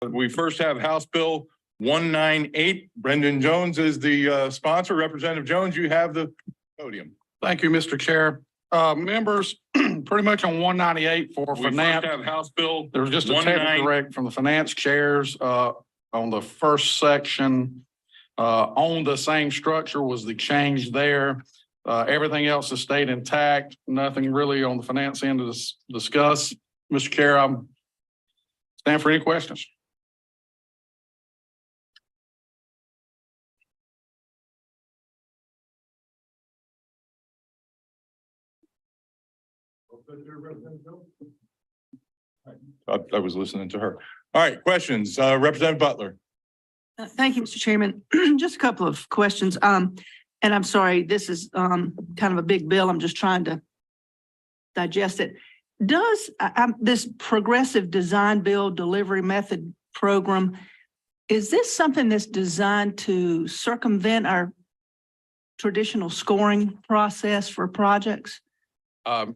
We first have House Bill 198. Brendan Jones is the sponsor. Representative Jones, you have the podium. Thank you, Mr. Chair. Members, pretty much on 198 for We first finance. have House Bill. There was just a technical correct from the finance chairs on the first section. On the same structure was the change there. Everything else has stayed intact. Nothing really on the finance end to discuss. Mr. Chair, I'm stand for any questions. I was listening to her. All right, questions. Representative Butler. Thank you, Mr. Chairman. Just a couple of questions. And I'm sorry, this is kind of a big bill. I'm just trying to digest it. Does this progressive design build delivery method program, is this something that's designed to circumvent our traditional scoring process for projects?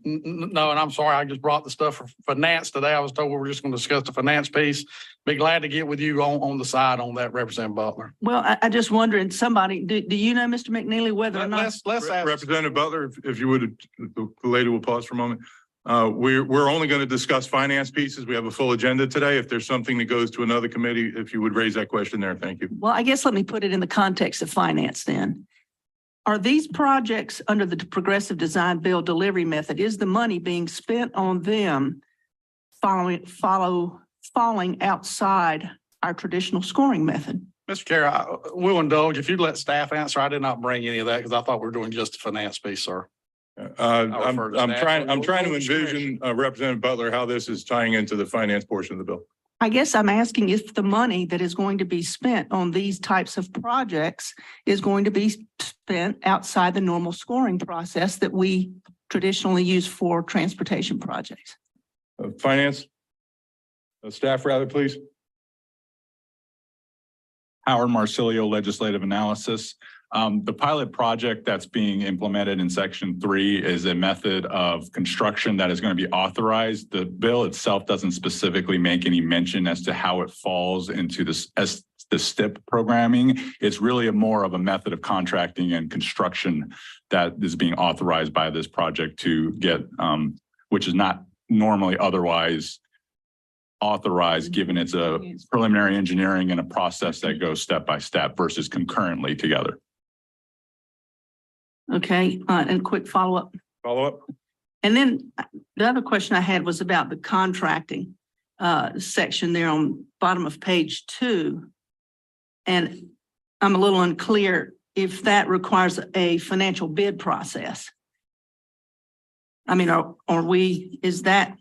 No, and I'm sorry, I just brought the stuff for finance today. I was told we were just going to discuss the finance piece. Be glad to get with you on the side on that, Representative Butler. Well, I just wondering, somebody, do you know, Mr. McNeely, whether or not? Let's ask Representative Butler, if you would, the lady will pause for a moment. We're only going to discuss finance pieces. We have a full agenda today. If there's something that goes to another committee, if you would raise that question there, thank you. Well, I guess let me put it in the context of finance then. Are these projects under the progressive design build delivery method? Is the money being spent on them falling outside our traditional scoring method? Mr. Chair, I will indulge. If you'd let staff answer, I did not bring any of that because I thought we were doing just the finance piece, sir. I'm trying to envision Representative Butler, how this is tying into the finance portion of the bill. I guess I'm asking if the money that is going to be spent on these types of projects is going to be spent outside the normal scoring process that we traditionally use for transportation projects. Finance? Staff rather, please. Howard Marsilio, Legislative Analysis. The pilot project that's being implemented in Section 3 is a method of construction that is going to be authorized. The bill itself doesn't specifically make any mention as to how it falls into the STIP programming. It's really more of a method of contracting and construction that is being authorized by this project to get, which is not normally otherwise authorized, given it's a preliminary engineering and a process that goes step by step versus concurrently together. Okay, and quick follow-up. And then the other question I had was about the contracting section there on bottom of page 2. And I'm a little unclear if that requires a financial bid process. I mean, is that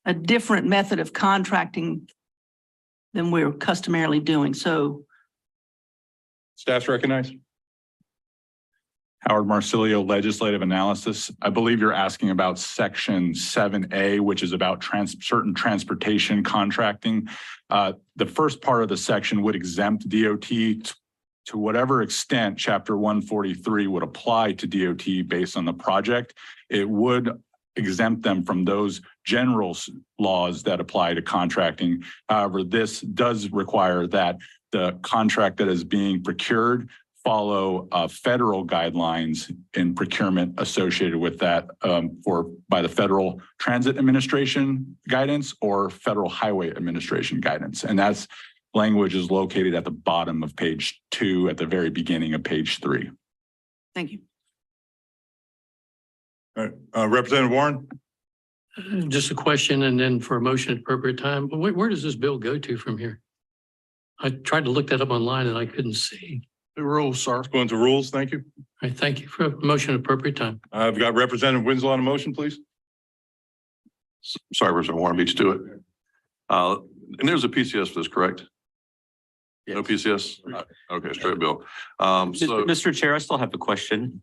a different method of contracting than we're customarily doing? So Staff's recognized. Howard Marsilio, Legislative Analysis. I believe you're asking about Section 7A, which is about certain transportation contracting. The first part of the section would exempt DOT to whatever extent Chapter 143 would apply to DOT based on the project. It would exempt them from those general laws that apply to contracting. However, this does require that the contract that is being procured follow federal guidelines in procurement associated with that by the Federal Transit Administration guidance or Federal Highway Administration guidance. And that's language is located at the bottom of page 2 at the very beginning of page 3. thank you. All right, Representative Warren. Just a question and then for a motion at appropriate time. Where does this bill go to from here? I tried to look that up online and I couldn't see. the rules, sir. Let's go into rules. Thank you. All right, thank you for a motion at appropriate time. I've got Representative Winslow on a motion, please. Sorry, Representative Warren beats to it. And there's a PCS for this, correct? No PCS? Okay, straight bill. Mr. Chair, I still have a question.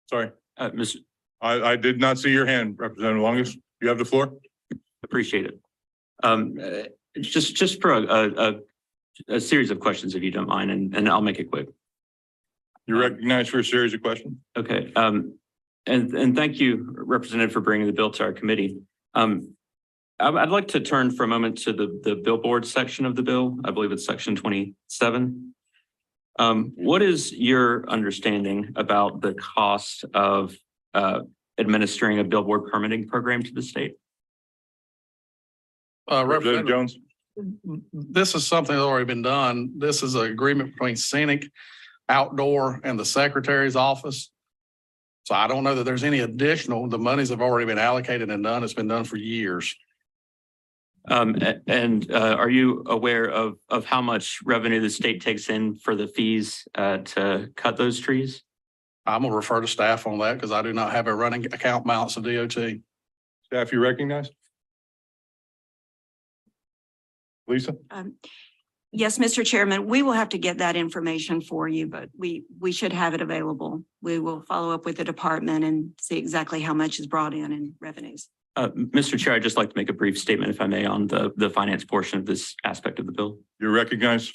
Sorry. Mr. I did not see your hand, Representative Longus. You have the floor. Appreciate it. Just for a series of questions, if you don't mind, and I'll make it quick. You're recognized for a series of questions. Okay. And thank you, Representative, for bringing the bill to our committee. I'd like to turn for a moment to the billboard section of the bill. I believe it's section 27. What is your understanding about the cost of administering a billboard permitting program to the state? Representative Jones? This is something that's already been done. This is an agreement between Scenic Outdoor and the Secretary's office. So I don't know that there's any additional, the monies have already been allocated and done. It's been done for years. Are you aware of how much revenue the state takes in for the fees to cut those trees? I'm gonna refer to staff on that because I do not have a running account balance of DOT. Staff, you recognize? Lisa? Yes, Mr. Chairman, we will have to get that information for you, but we should have it available. We will follow up with the department and see exactly how much is brought in revenues. Mr. Chair, I'd just like to make a brief statement, if I may, on the finance portion of this aspect of the bill. You recognize?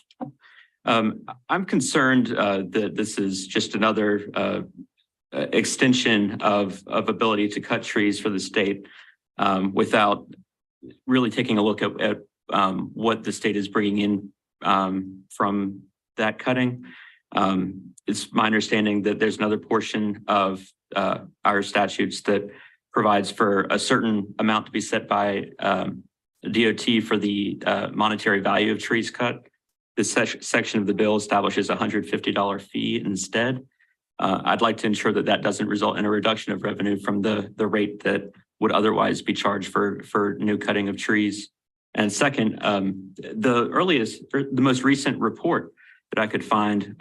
I'm concerned that this is just another extension of ability to cut trees for the state without really taking a look at what the state is bringing in from that cutting. It's my understanding that there's another portion of our statutes that provides for a certain amount to be set by DOT for the monetary value of trees cut. This section of the bill establishes a $150 fee instead. I'd like to ensure that that doesn't result in a reduction of revenue from the rate that would otherwise be charged for new cutting of trees. And second, the most recent report that I could find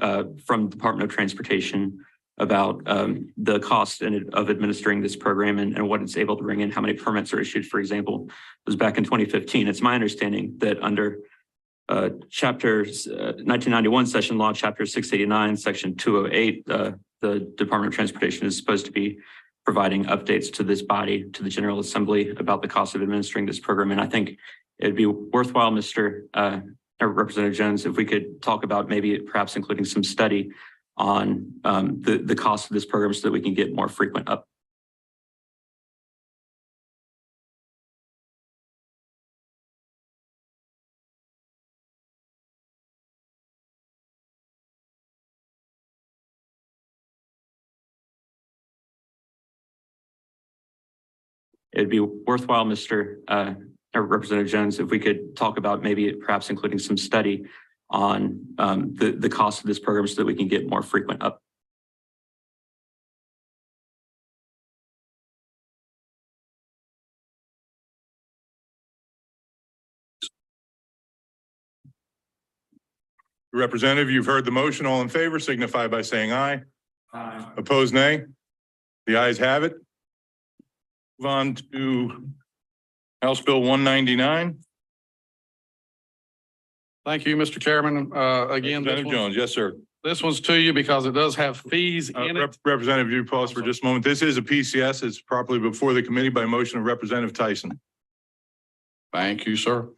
from the Department of Transportation about the cost of administering this program and what it's able to bring in, how many permits are issued, for example, was back in 2015. It's my understanding that under chapters 1991 session law, chapter 689, section 208, the Department of Transportation is supposed to be providing updates to this body, to the General Assembly, about the cost of administering this program. And I think it'd be worthwhile, Representative Jones, if we could talk about maybe perhaps including some study on the cost of this program so that we can get more frequent up. It'd be worthwhile, Representative Jones, if we could talk about maybe perhaps including some study on the cost of this program so that we can get more frequent up. Representative, you've heard the motion. All in favor signify by saying aye. Aye. Opposed, nay. The ayes have it. Move on to House Bill 199. Thank you, Mr. Chairman. Again, Representative Jones, yes, sir. this one's to you because it does have fees in it. Representative, you pause for just a moment. This is a PCS. It's properly before the committee by motion of Representative Tyson. Thank you, sir.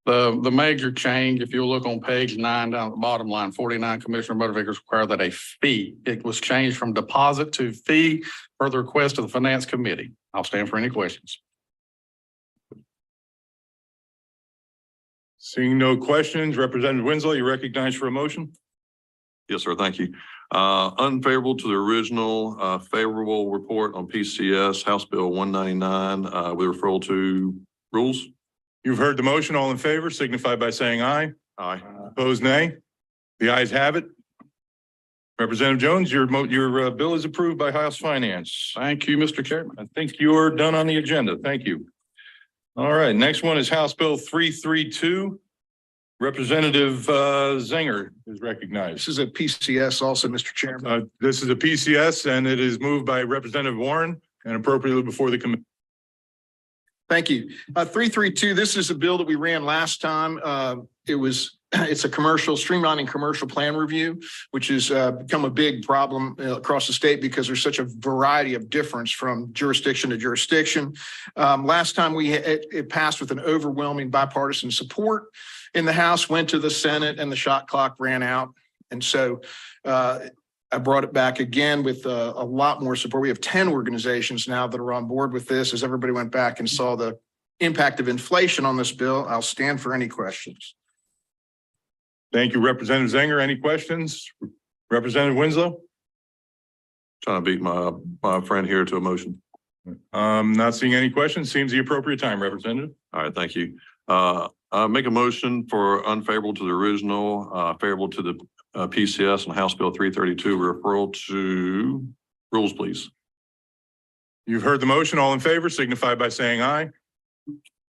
The major change, if you look on page 9 down at the bottom line, 49, Commissioner Motor Vehicles require that a fee. It was changed from deposit to fee per the request of the Finance Committee. I'll stand for any questions. Seeing no questions, Representative Winslow, you recognize for a motion? Yes, sir. Thank you. Unfavorable to the original, favorable report on PCS, House Bill 199, with referral to rules. You've heard the motion. All in favor signify by saying aye. Aye. Opposed, nay. The ayes have it. Representative Jones, your bill is approved by House Finance. Thank you, Mr. Chairman. I think you're done on the agenda. Thank you. All right, next one is House Bill 332. Representative Zenger is recognized. This is a PCS also, Mr. Chairman. This is a PCS and it is moved by Representative Warren and appropriately before the committee. Thank you. 332, this is a bill that we ran last time. It's a streamlining commercial plan review, which has become a big problem across the state because there's such a variety of difference from jurisdiction to jurisdiction. Last time it passed with an overwhelming bipartisan support in the House, went to the Senate, and the shot clock ran out. And so I brought it back again with a lot more support. We have 10 organizations now that are on board with this, as everybody went back and saw the impact of inflation on this bill. I'll stand for any questions. Thank you, Representative Zenger. Any questions? Representative Winslow? Trying to beat my friend here to a motion. Not seeing any questions. Seems the appropriate time, Representative. All right, thank you. Make a motion for unfavorable to the original, favorable to the PCS and House Bill 332, referral to rules, please. You've heard the motion. All in favor signify by saying aye.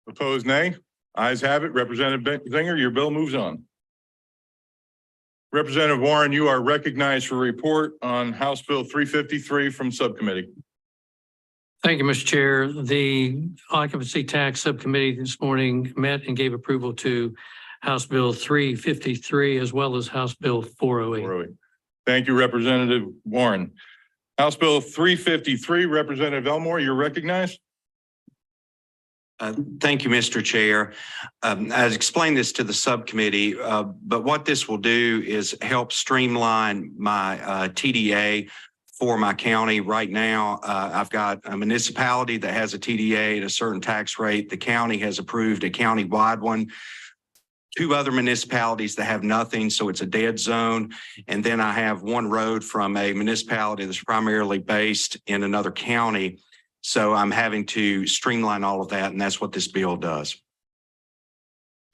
Opposed, nay. Ayes have it. Representative Zenger, your bill moves on. Representative Warren, you are recognized for a report on House Bill 353 from subcommittee. Thank you, Mr. Chair. The Occupancy Tax Subcommittee this morning met and gave approval to House Bill 353 as well as House Bill 408. Thank you, Representative Warren. House Bill 353, Representative Elmore, you're recognized. Thank you, Mr. Chair. I explained this to the subcommittee, but what this will do is help streamline my TDA for my county. Right now, I've got a municipality that has a TDA at a certain tax rate. The county has approved a county-wide one. 2 other municipalities that have nothing, so it's a dead zone. And then I have one road from a municipality that's primarily based in another county. So I'm having to streamline all of that, and that's what this bill does.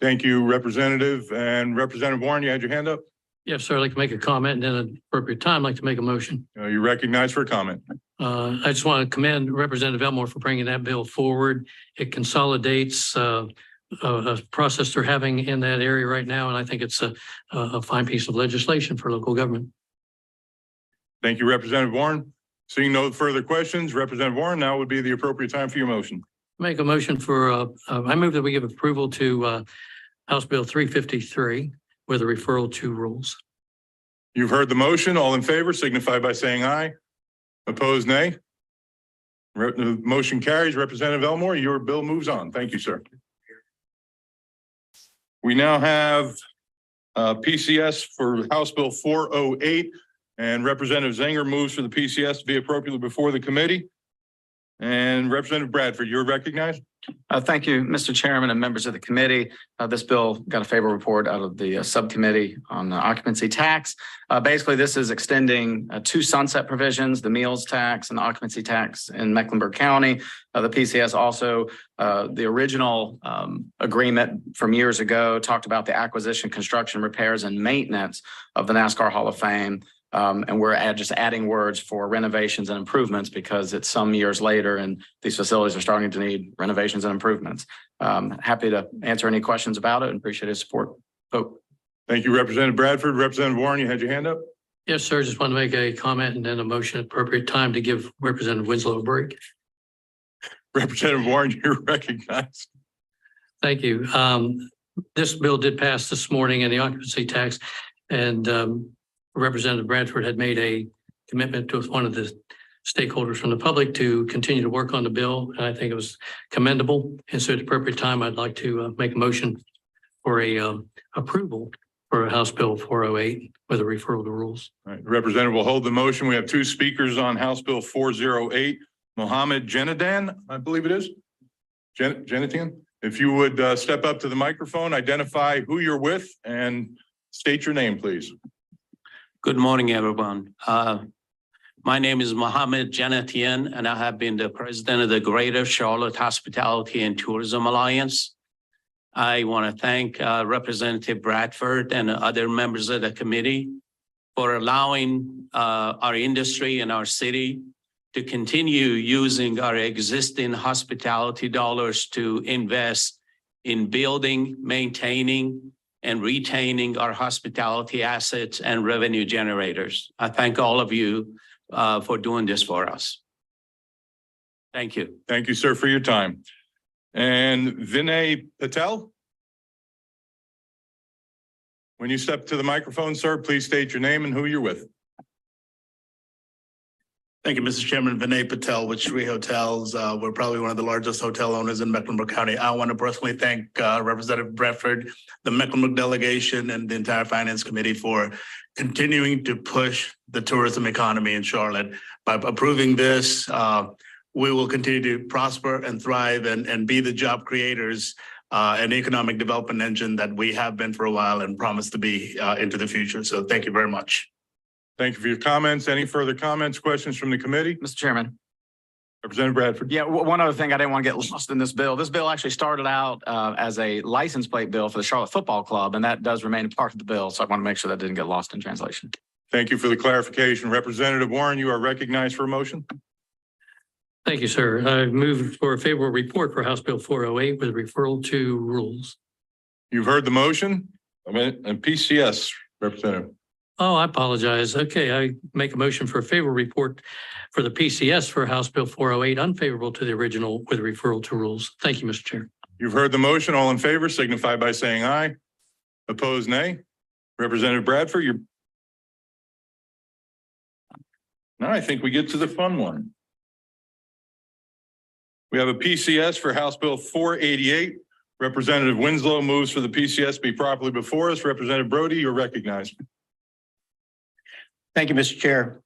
Thank you, Representative. And Representative Warren, you had your hand up? Yes, sir. I'd like to make a comment and then at an appropriate time, I'd like to make a motion. You're recognized for a comment. I just want to commend Representative Elmore for bringing that bill forward. It consolidates a process they're having in that area right now, and I think it's a fine piece of legislation for local government. Thank you, Representative Warren. Seeing no further questions, Representative Warren, now would be the appropriate time for your motion. Make a motion for, I move that we give approval to House Bill 353 with a referral to rules. You've heard the motion. All in favor signify by saying aye. Opposed, nay. The motion carries. Representative Elmore, your bill moves on. Thank you, sir. We now have PCS for House Bill 408, and Representative Zenger moves for the PCS to be appropriately before the committee. And Representative Bradford, you're recognized. Thank you, Mr. Chairman and members of the committee. This bill got a favorable report out of the subcommittee on occupancy tax. Basically, this is extending 2 sunset provisions, the meals tax and the occupancy tax in Mecklenburg County. The PCS also, the original agreement from years ago talked about the acquisition, construction, repairs, and maintenance of the NASCAR Hall of Fame. And we're just adding words for renovations and improvements because it's some years later and these facilities are starting to need renovations and improvements. Happy to answer any questions about it and appreciate his support. Vote. Thank you, Representative Bradford. Representative Warren, you had your hand up. Yes, sir. Just want to make a comment and then a motion at appropriate time to give Representative Winslow a break. Representative Warren, you're recognized. Thank you. This bill did pass this morning in the occupancy tax, and Representative Bradford had made a commitment to one of the stakeholders from the public to continue to work on the bill. And I think it was commendable. And so at the appropriate time, I'd like to make a motion for a approval for House Bill 408 with a referral to rules. All right, Representative will hold the motion. We have 2 speakers on House Bill 408. Mohammed Janadan, I believe it is. Janadan, if you would step up to the microphone, identify who you're with and state your name, please. Good morning, everyone. My name is Mohammed Janatian, and I have been the president of the Greater Charlotte Hospitality and Tourism Alliance. I want to thank Representative Bradford and other members of the committee for allowing our industry and our city to continue using our existing hospitality dollars to invest in building, maintaining, and retaining our hospitality assets and revenue generators. I thank all of you for doing this for us. Thank you. Thank you, sir, for your time. And Vinay Patel. When you step to the microphone, sir, please state your name and who you're with. Thank you, Mr. Chairman. Vinay Patel with Shree Hotels. We're probably one of the largest hotel owners in Mecklenburg County. I want to personally thank Representative Bradford, the Mecklenburg delegation, and the entire Finance Committee for continuing to push the tourism economy in Charlotte. By approving this, we will continue to prosper and thrive and be the job creators and economic development engine that we have been for a while and promise to be into the future. So thank you very much. Thank you for your comments. Any further comments, questions from the committee? Mr. Chairman. Representative Bradford. Yeah, one other thing I didn't want to get lost in this bill. This bill actually started out as a license plate bill for the Charlotte Football Club, and that does remain a part of the bill. So I want to make sure that didn't get lost in translation. Thank you for the clarification. Representative Warren, you are recognized for a motion. Thank you, sir. I move for a favorable report for House Bill 408 with referral to rules. You've heard the motion. And PCS, Representative. Oh, I apologize. Okay, I make a motion for a favorable report for the PCS for House Bill 408, unfavorable to the original with referral to rules. Thank you, Mr. Chair. You've heard the motion. All in favor signify by saying aye. Opposed, nay. Representative Bradford, you're. Now I think we get to the fun one. We have a PCS for House Bill 488. Representative Winslow moves for the PCS to be properly before us. Representative Brody, you're recognized. Thank you, Mr. Chair.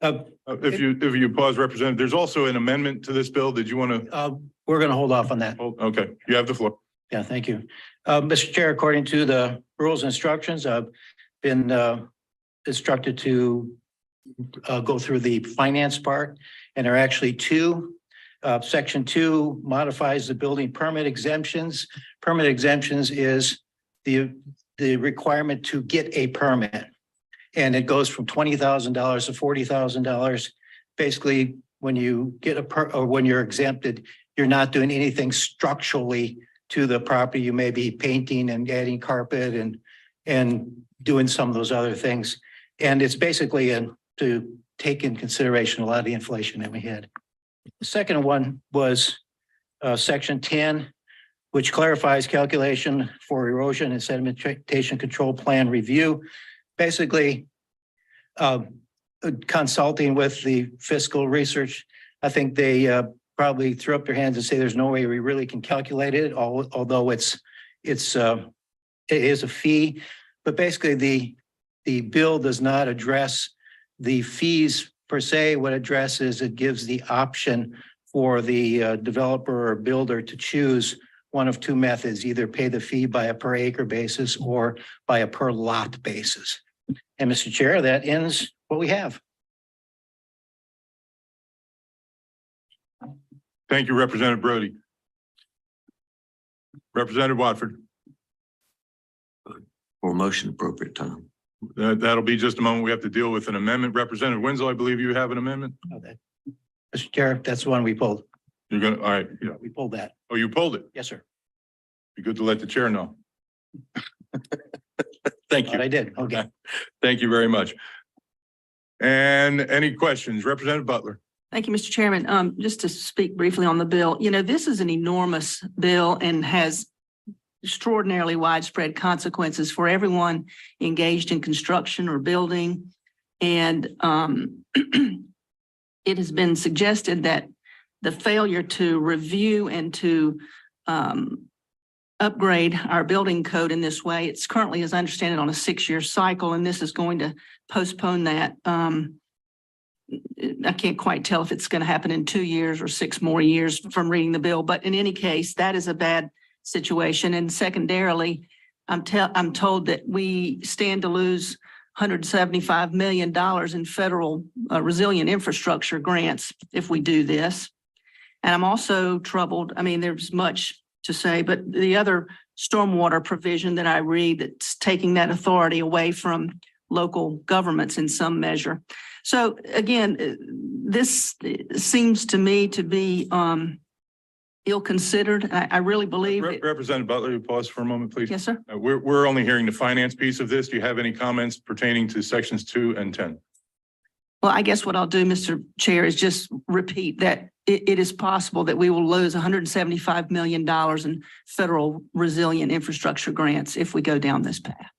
If you pause, Representative, there's also an amendment to this bill. Did you want to? We're going to hold off on that. Okay, you have the floor. Yeah, thank you. Mr. Chair, according to the rules and instructions, I've been instructed to go through the finance part, and there are actually two. Section 2 modifies the building permit exemptions. Permit exemptions is the requirement to get a permit. And it goes from $20,000 to $40,000. Basically, when you get or when you're exempted, you're not doing anything structurally to the property. You may be painting and adding carpet and doing some of those other things. And it's basically to take in consideration a lot of the inflation that we had. The second one was section 10, which clarifies calculation for erosion and sedimentation control plan review. Basically, consulting with the fiscal research, I think they probably threw up their hands and say there's no way we really can calculate it, although it is a fee. But basically, the bill does not address the fees per se. What it addresses, it gives the option for the developer or builder to choose one of two methods, either pay the fee by a per acre basis or by a per lot basis. And Mr. Chair, that ends what we have. Thank you, Representative Brody. Representative Watford. For motion appropriate time. That'll be just a moment. We have to deal with an amendment. Representative Winslow, I believe you have an amendment. Mr. Chair, that's the one we pulled. You're gonna, all right. Yeah. We pulled that. Oh, you pulled it? Yes, sir. Be good to let the chair know. Thank you. I did. Okay. Thank you very much. And any questions? Representative Butler. Thank you, Mr. Chairman. Just to speak briefly on the bill, this is an enormous bill and has extraordinarily widespread consequences for everyone engaged in construction or building. And it has been suggested that the failure to review and to upgrade our building code in this way, it's currently, as I understand it, on a 6-year cycle, and this is going to postpone that. I can't quite tell if it's going to happen in 2 years or 6 more years from reading the bill, but in any case, that is a bad situation. And secondarily, I'm told that we stand to lose $175 million in federal resilient infrastructure grants if we do this. And I'm also troubled. I mean, there's much to say, but the other stormwater provision that I read that's taking that authority away from local governments in some measure. So again, this seems to me to be ill-considered. I really believe it. Representative Butler, you pause for a moment, please. Yes, sir. We're only hearing the finance piece of this. Do you have any comments pertaining to sections 2 and 10? Well, I guess what I'll do, Mr. Chair, is just repeat that it is possible that we will lose $175 million in federal resilient infrastructure grants if we go down this path.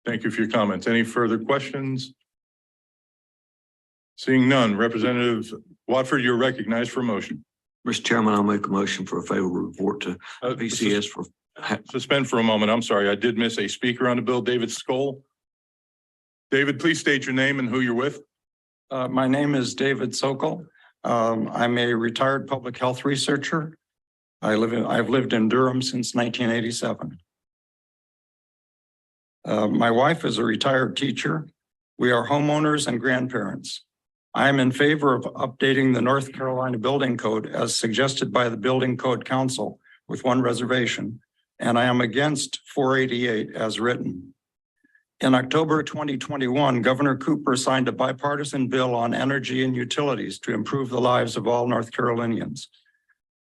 Thank you for your comments. Any further questions? Seeing none, Representative Watford, you're recognized for a motion. Mr. Chairman, I'll make a motion for a favorable report to PCS for. Suspend for a moment. I'm sorry. I did miss a speaker on the bill, David Skoll. David, please state your name and who you're with. My name is David Sokol. I'm a retired public health researcher. I've lived in Durham since 1987. My wife is a retired teacher. We are homeowners and grandparents. I am in favor of updating the North Carolina Building Code as suggested by the Building Code Council with one reservation, and I am against 488 as written. In October 2021, Governor Cooper signed a bipartisan bill on energy and utilities to improve the lives of all North Carolinians.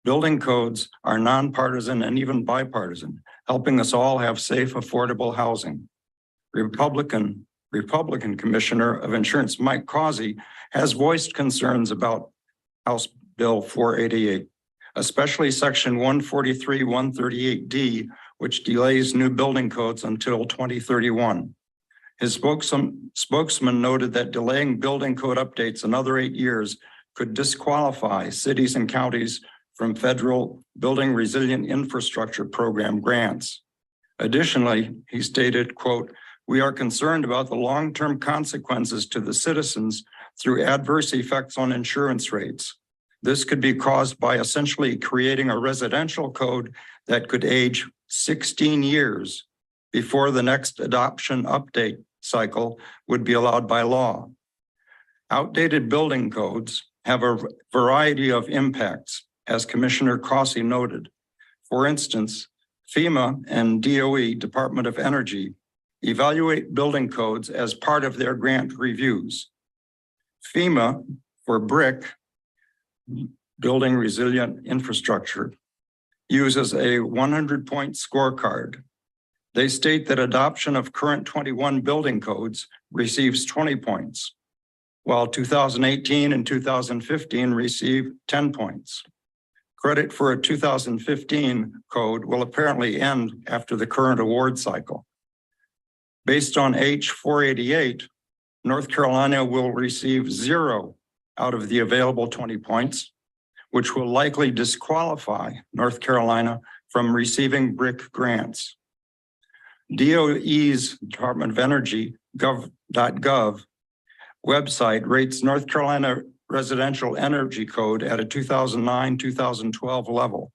Building codes are nonpartisan and even bipartisan, helping us all have safe, affordable housing. Republican Commissioner of Insurance Mike Causey has voiced concerns about House Bill 488, especially Section 143, 138D, which delays new building codes until 2031. His spokesman noted that delaying building code updates another 8 years could disqualify cities and counties from federal Building Resilient Infrastructure Program grants. Additionally, he stated, quote, "We are concerned about the long-term consequences to the citizens through adverse effects on insurance rates. This could be caused by essentially creating a residential code that could age 16 years before the next adoption update cycle would be allowed by law. Outdated building codes have a variety of impacts, as Commissioner Causey noted. For instance, FEMA and DOE, Department of Energy, evaluate building codes as part of their grant reviews. FEMA for BRIC, Building Resilient Infrastructure, uses a 100-point scorecard. They state that adoption of current 21 building codes receives 20 points, while 2018 and 2015 receive 10 points. Credit for a 2015 code will apparently end after the current award cycle. Based on H488, North Carolina will receive 0 out of the available 20 points, which will likely disqualify North Carolina from receiving BRIC grants. DOE's Department of Energy gov.gov website rates North Carolina Residential Energy Code at a 2009-2012 level,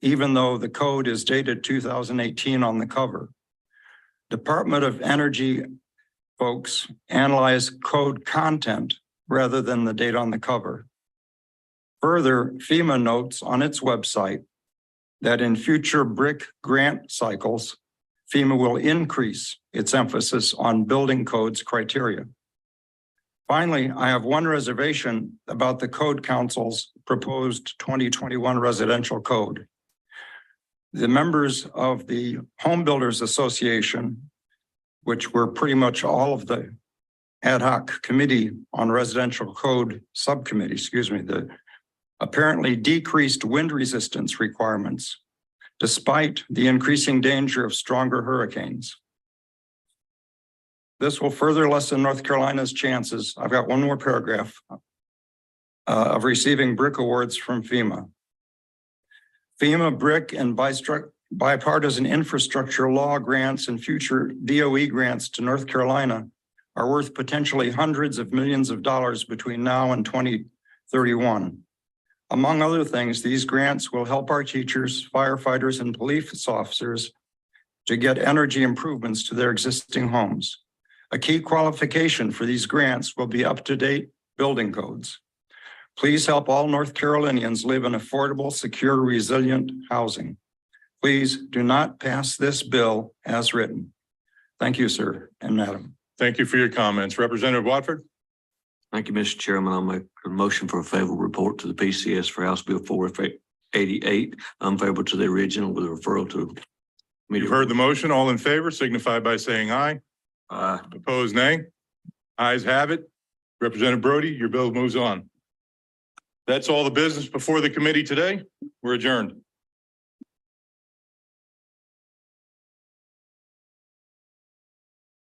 even though the code is dated 2018 on the cover. Department of Energy folks analyze code content rather than the date on the cover. Further, FEMA notes on its website that in future BRIC grant cycles, FEMA will increase its emphasis on building codes criteria. Finally, I have one reservation about the Code Council's proposed 2021 residential code. The members of the Home Builders Association, which were pretty much all of the ad hoc committee on residential code subcommittee, the apparently decreased wind resistance requirements despite the increasing danger of stronger hurricanes. This will further lessen North Carolina's chances, I've got one more paragraph, of receiving BRIC awards from FEMA. FEMA, BRIC, and bipartisan infrastructure law grants and future DOE grants to North Carolina are worth potentially hundreds of millions of dollars between now and 2031. Among other things, these grants will help our teachers, firefighters, and police officers to get energy improvements to their existing homes. A key qualification for these grants will be up-to-date building codes. Please help all North Carolinians live in affordable, secure, resilient housing. Please do not pass this bill as written. Thank you, sir and madam. Thank you for your comments. Representative Watford? Thank you, Mr. Chairman. I'll make a motion for a favorable report to the PCS for House Bill 488, unfavorable to the original with a referral to. You've heard the motion. All in favor signify by saying aye. Aye. Opposed, nay. Ayes have it. Representative Brody, your bill moves on. That's all the business before the committee today. We're adjourned.